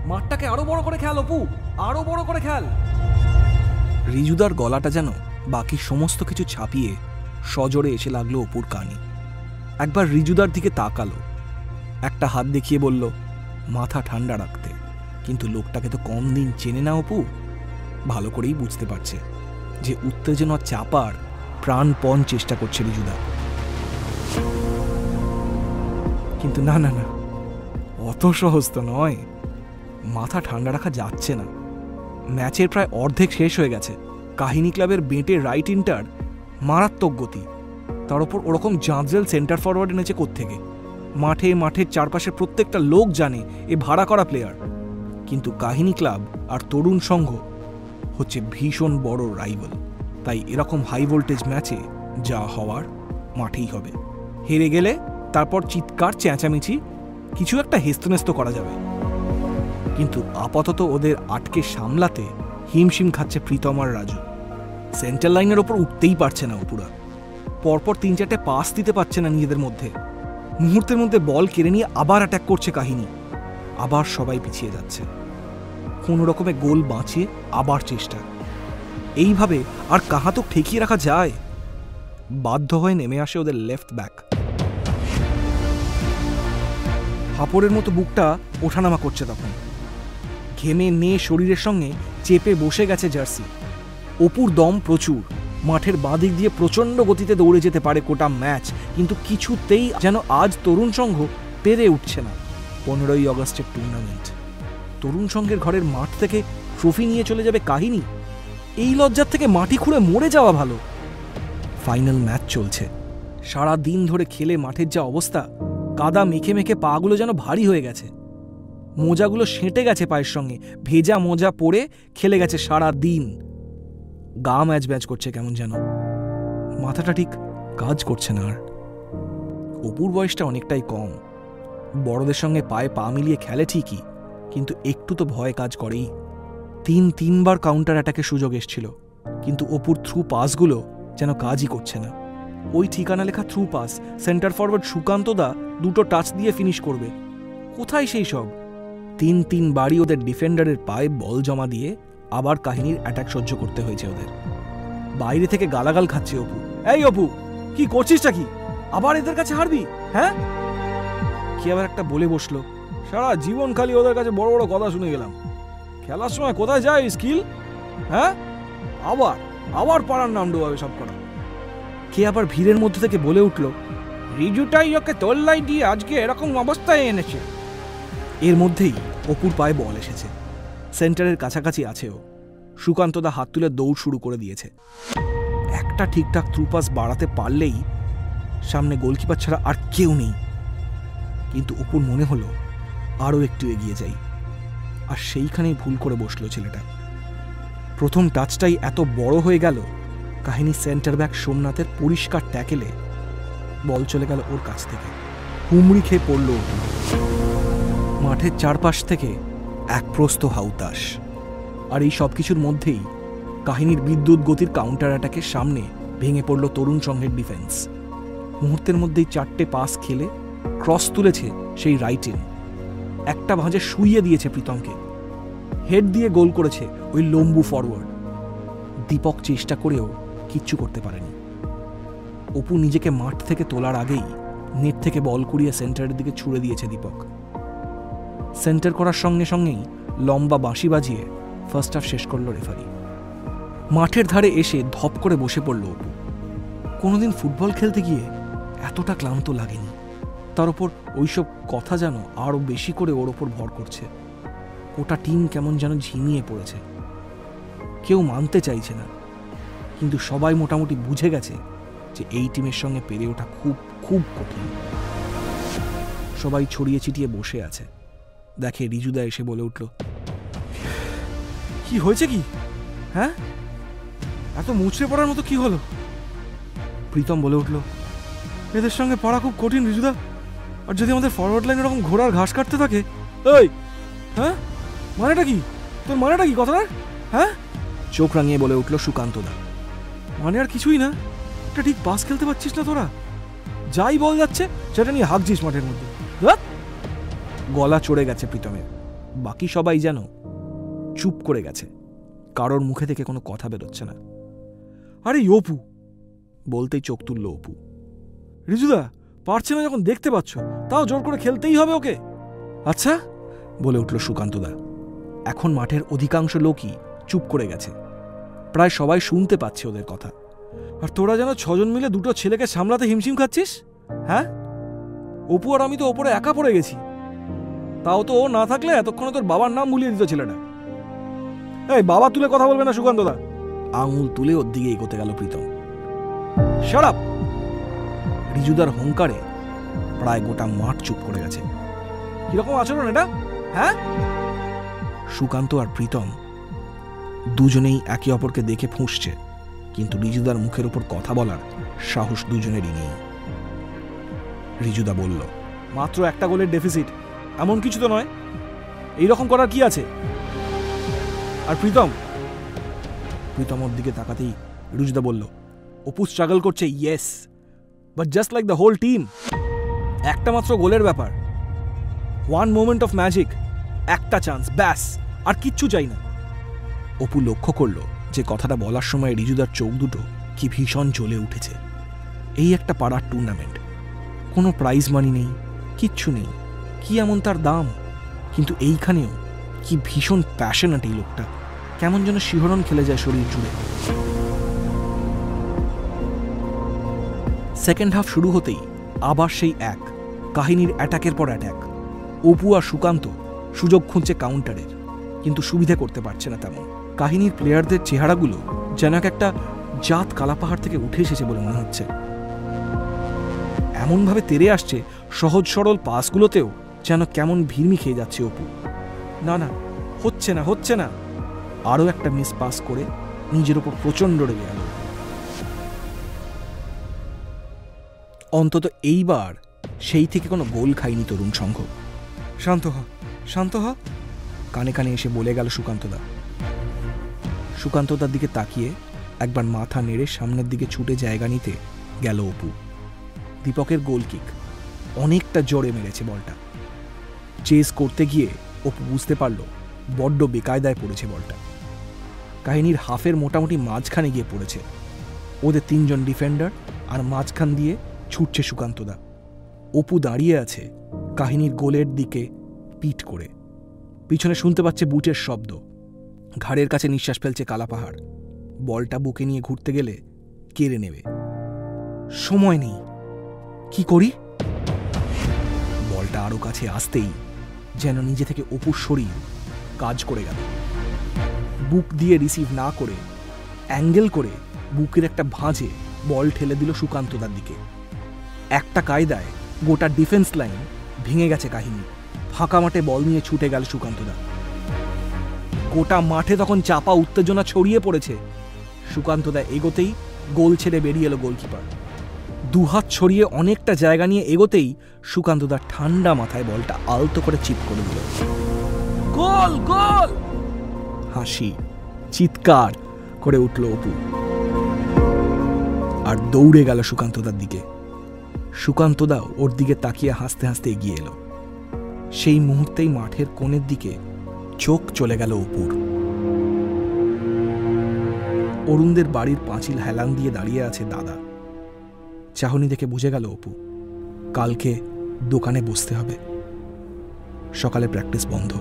মাঠটাকে আরো বড় করে খেল অপু, আরো বড় করে খেল। রিজুদার গলাটা যেন বাকি সমস্ত কিছু ছাপিয়ে সজোরে এসে লাগলো অপুর কানে। একবার রিজুদার দিকে তাকালো, একটা হাত দেখিয়ে বলল মাথা ঠান্ডা রাখতে। কিন্তু লোকটাকে তো কম দিন চেনে না অপু, ভালো করেই বুঝতে পারছে যে উত্তেজনা চাপার প্রাণপণ চেষ্টা করছে রিজুদা। কিন্তু না না না, অত সহজ তো নয়। মাথা ঠান্ডা রাখা যাচ্ছে না। ম্যাচের প্রায় অর্ধেক শেষ হয়ে গেছে। কাহিনী ক্লাবের বেঁটে রাইট ইন্টার মারাত্মক গতি, তার উপর ওরকম জাঁজরেল সেন্টার ফরওয়ার্ড এনেছে কোত্থেকে। মাঠের চারপাশে প্রত্যেকটা লোক জানে এ ভাড়া করা প্লেয়ার। কিন্তু কাহিনী ক্লাব আর তরুণ সংঘ হচ্ছে ভীষণ বড় রাইভাল, তাই এরকম হাই ভোল্টেজ ম্যাচে যা হওয়ার মাঠেই হবে। হেরে গেলে তারপর চিৎকার চেঁচামেচি কিছু একটা হেস্তনেস্ত করা যাবে। কিন্তু আপাতত ওদের আটকে সামলাতে হিমশিম খাচ্ছে প্রীতম আর রাজু। সেন্টার লাইনের ওপর উঠতেই পারছে না অপুরা। পরপর 3-4টে পাস দিতে পারছে না নিজেদের মধ্যে। মুহূর্তের মধ্যে বল কেড়ে নিয়ে আবার অ্যাটাক করছে কাহিনী। আবার সবাই পিছিয়ে যাচ্ছে। কোনো রকমে গোল বাঁচিয়ে আবার চেষ্টা। এইভাবে আর কাহাতক ঠেকিয়ে রাখা যায়? বাধ্য হয়ে নেমে আসে ওদের লেফট ব্যাক। হাপড়ের মতো বুকটা ওঠানামা করছে তখন। ঘেমে নে শরীরের সঙ্গে চেপে বসে গেছে জার্সি। অপুর দম প্রচুর। মাঠের বাঁদিক দিয়ে প্রচণ্ড গতিতে দৌড়ে যেতে পারে গোটা ম্যাচ, কিন্তু কিছুতেই যেন আজ তরুণ সংঘ পেরে উঠছে না। 15ই অগস্টের টুর্নামেন্ট, তরুণ সংঘের ঘরের মাঠ থেকে ট্রফি নিয়ে চলে যাবে কাহিনী। এই লজ্জার থেকে মাটি খুঁড়ে মরে যাওয়া ভালো। ফাইনাল ম্যাচ চলছে। সারা দিন ধরে খেলে মাঠের যা অবস্থা, কাদা মেখে মেখে পাগুলো যেন ভারী হয়ে গেছে। মোজাগুলো সেঁটে গেছে পায়ের সঙ্গে। ভেজা মোজা পরে খেলে গেছে সারা দিন। গা ম্যাচ ম্যাচ করছে কেমন যেন। মাথাটা ঠিক কাজ করছে না আর। অপুর বয়সটা অনেকটাই কম। বড়দের সঙ্গে পায়ে পা মিলিয়ে খেলে ঠিকই, কিন্তু একটু তো ভয় কাজ করেই। 3-3বার কাউন্টার অ্যাটাকের সুযোগ এসছিল, কিন্তু অপুর থ্রু পাসগুলো যেন কাজই করছে না। ওই ঠিকানা লেখা through pass centre forward Sukanta da 2টো টাচ দিয়ে ফিনিশ করবে। কোথায় সেই সব? 3-3বারই ওদের ডিফেন্ডারের পায়ে বল জমা দিয়ে আবার কাহিনীর অ্যাটাক সহ্য করতে হয়েছে ওদের। বাইরে থেকে গালাগাল খাচ্ছে অপু। এই অপু, কি করছিসটা কি? আবার এদের কাছে হারবি? হ্যাঁ? কি আবার একটা বলে বসলো, সারা জীবন খালি ওদের কাছে বড় বড় কথা শুনে গেলাম, খেলার সময় কোথায় যায় স্কিল? হ্যাঁ, আবার আবার পাড়ার নাম ডোবাবে সব করা। কে আবার ভিড়ের মধ্যে থেকে বলে উঠল, রিজুটাই ওকে তোল্লাই দিয়ে আজকে এরকম অবস্থায় এনেছে। এর মধ্যেই অপুর পায়ে বল এসেছে। সেন্টারের কাছাকাছি আছে ও। সুকান্তদা হাত তুলে দৌড় শুরু করে দিয়েছে। একটা ঠিকঠাক থ্রু পাস বাড়াতে পারলেই সামনে গোলকিপার ছাড়া আর কেউ নেই। কিন্তু অপুর মনে হলো আরও একটু এগিয়ে যাই, আর সেইখানেই ভুল করে বসলো ছেলেটা। প্রথম টাচটাই এত বড় হয়ে গেল। কাহিনী সেন্টার ব্যাক সোমনাথের পরিষ্কার ট্যাকেলে বল চলে গেল ওর কাছ থেকে। হুমড়ি খেয়ে পড়ল। মাঠের চারপাশ থেকে এক প্রস্থ হাউতাস। আর এই সব কিছুর মধ্যেই কাহিনীর বিদ্যুৎ গতির কাউন্টার অ্যাটাকের সামনে ভেঙে পড়ল তরুণ সংঘের ডিফেন্স। মুহূর্তের মধ্যেই 4টে পাস খেলে ক্রস তুলেছে সেই রাইট ইন। একটা ভাঁজে শুইয়ে দিয়েছে প্রীতমকে। হেড দিয়ে গোল করেছে ওই লম্বু ফরওয়ার্ড। দীপক চেষ্টা করেও কিচ্ছু করতে পারেনি। অপু নিজেকে মাঠ থেকে তোলার আগেই নেট থেকে বল কুড়িয়ে সেন্টারের দিকে ছুড়ে দিয়েছে দীপক। সেন্টার করার সঙ্গে সঙ্গেই লম্বা বাঁশি বাজিয়ে ফার্স্ট হাফ শেষ করল রেফারি। মাঠের ধারে এসে ধপ করে বসে পড়ল অপু। কোনোদিন ফুটবল খেলতে গিয়ে এতটা ক্লান্ত লাগেনি। তার ওপর ওইসব কথা যেন আরো বেশি করে ওর ওপর ভর করছে। গোটা টিম কেমন যেন ঝিমিয়ে পড়েছে। কেউ মানতে চাইছে না, কিন্তু সবাই মোটামুটি বুঝে গেছে যে এই টিমের সঙ্গে পেরে ওঠা খুব খুব কঠিন। সবাই ছড়িয়ে ছিটিয়ে বসে আছে। দেখে রিজুদা এসে বলে উঠল, কি হয়েছে কি? হ্যাঁ, এত মুচড়ে পড়ার মতো কি হলো? প্রীতম বলে উঠল, এদের সঙ্গে পড়া খুব কঠিন রিজুদা। আর যদি আমাদের ফরওয়ার্ড লাইন এরকম ঘোড়ার ঘাস কাটতে থাকে, এই হ্যাঁ মানেটা কি? তোর মানেটা কি কথাটা? হ্যাঁ, চোখ রাঙিয়ে বলে উঠল সুকান্তদা। মানে আর কিছুই না, একটা ঠিক পাস খেলতে পারছিস না তোরা। যাই বল যাচ্ছে সেটা নিয়ে হাঁকছিস মাঠের মধ্যে। গলা চড়ে গেছে প্রীতমের। বাকি সবাই যেন চুপ করে গেছে, কারোর মুখে থেকে কোনো কথা বেরোচ্ছে না। আরে অপু, বলতেই চোখ তুলল অপু। রিজুদা পারছে না যখন দেখতে পাচ্ছ, তাও জোর করে খেলতেই হবে ওকে। আচ্ছা, বলে উঠল সুকান্তদা। এখন মাঠের অধিকাংশ লোকই চুপ করে গেছে, প্রায় সবাই শুনতে পাচ্ছে ওদের কথা। আর তোরা যেন 6 জন মিলে দুটো ছেলেকে সামলাতে হিমশিম খাচ্ছিস। হ্যাঁ, অপু আর আমি তো ওপরে একা পড়ে গেছি, তাও তো ও না থাকলে এতক্ষণে তোর বাবার নাম ভুলিয়ে দিত ছেলেটা। এই বাবা তুলে কথা বলবে না সুকান্তদা। আঙুল তুলে ওর দিকে এগোতে গেল প্রীতম। Shut up! রিজুদার হুঙ্কারে প্রায় গোটা মাঠ চুপ করে গেছে। কিরকম আচরণ এটা, হ্যাঁ? সুকান্ত আর প্রীতম দুজনেই একে অপরকে দেখে ফুঁসছে, কিন্তু রিজুদার মুখের উপর কথা বলার সাহস দুজনেরই নেই। রিজুদা বলল, মাত্র একটা গোলের ডেফিসিট, এমন কিছু তো নয়, এইরকম করার কি আছে? আর প্রীতম ওর দিকে তাকাতেই রিজুদা বলল, অপু স্ট্রাগল করছে, yes, but just like the whole team. একটা মাত্র গোলের ব্যাপার, ওয়ান মোমেন্ট অফ ম্যাজিক, একটা চান্স, ব্যাস, আর কিচ্ছু চাই না। অপু লক্ষ্য করলো যে কথাটা বলার সময় রিজুদার চোখ দুটো কি ভীষণ জ্বলে উঠেছে। এই একটা পাড়ার টুর্নামেন্ট, কোনো প্রাইজ মানি নেই, কিচ্ছু নেই, কি এমন তার দাম, কিন্তু এইখানেও কি ভীষণ প্যাশনেট এই লোকটা, কেমন যেন শিহরণ খেলে যায় শরীর জুড়ে। সেকেন্ড হাফ শুরু হতেই আবার সেই এক কাহিনীর অ্যাটাকের পর অ্যাটাক। অপু আর সুকান্ত সুযোগ খুঁজছে কাউন্টারের, কিন্তু সুবিধা করতে পারছে না তেমন। কাহিনীর প্লেয়ারদের চেহারাগুলো যেন একটা জাত কালাপাহাড় থেকে উঠে এসেছে বলে মনে হচ্ছে। এমনভাবে তেরে আসছে সহজ সরল পাসগুলোতেও যেন কেমন ভিড়মি খেয়ে যাচ্ছে অপু। না না, হচ্ছে না। আরও একটা মিস পাস করে নিজের ওপর প্রচণ্ড রেগে গেল। অন্তত এইবার সেই থেকে কোনো গোল খায়নি তরুণ সংঘ। শান্ত হ, কানে কানে এসে বলে গেল সুকান্তদা। সুকান্তদার দিকে তাকিয়ে একবার মাথা নেড়ে সামনের দিকে ছুটে জায়গা নিতে গেল অপু। দীপকের গোল কিক, অনেকটা জোরে মেরেছে বলটা। চেস করতে গিয়ে অপু বুঝতে পারল বড্ড বেকায়দায় পড়েছে বলটা। কাহিনীর হাফের মোটামুটি মাঝখানে গিয়ে পড়েছে। ওদের 3 জন ডিফেন্ডার আর মাঝখান দিয়ে ছুটছে সুকান্তদা। অপু দাঁড়িয়ে আছে কাহিনীর গোলের দিকে পিঠ করে, পিছনে শুনতে পাচ্ছে বুটের শব্দ, ঘাড়ের কাছে নিঃশ্বাস ফেলছে কালাপাহাড়। বলটা বুকে নিয়ে ঘুরতে গেলে কেড়ে নেবে, সময় নেই, কি করি? বলটা আরো কাছে আসতেই যেন নিজে থেকে অপুর শরীর কাজ করে গেল। বুক দিয়ে রিসিভ না করে অ্যাঙ্গেল করে বুকের একটা ভাঁজে বল ঠেলে দিল সুকান্তদার দিকে। একটা কায়দায় গোটা ডিফেন্স লাইন ভেঙে গেছে কাহিনী। ফাঁকা মাঠে বল নিয়ে ছুটে গেল সুকান্তদা। গোটা মাঠে তখন চাপা উত্তেজনা ছড়িয়ে পড়েছে। সুকান্তদা এগোতেই গোল ছেড়ে বেরিয়ে এলো গোলকিপার। দুহাত ছড়িয়ে অনেকটা জায়গা নিয়ে এগোতেই সুকান্তদা ঠান্ডা মাথায় বলটা আলতো করে চিপ করে দিল। গোল গোল! হাসি, চিৎকার করে উঠল অপু আর দৌড়ে গেল সুকান্তদার দিকে। সুকান্তদাও ওর দিকে তাকিয়ে হাসতে হাসতে এগিয়ে এলো। সেই মুহূর্তেই মাঠের কোণের দিকে চোখ চলে গেল অপুর। অরুণদের বাড়ির পাঁচিল হেলান দিয়ে দাঁড়িয়ে আছে দাদা। চাহনি দেখে বুঝে গেল অপু কালকে দোকানে বসতে হবে। সকালে প্র্যাকটিস বন্ধ।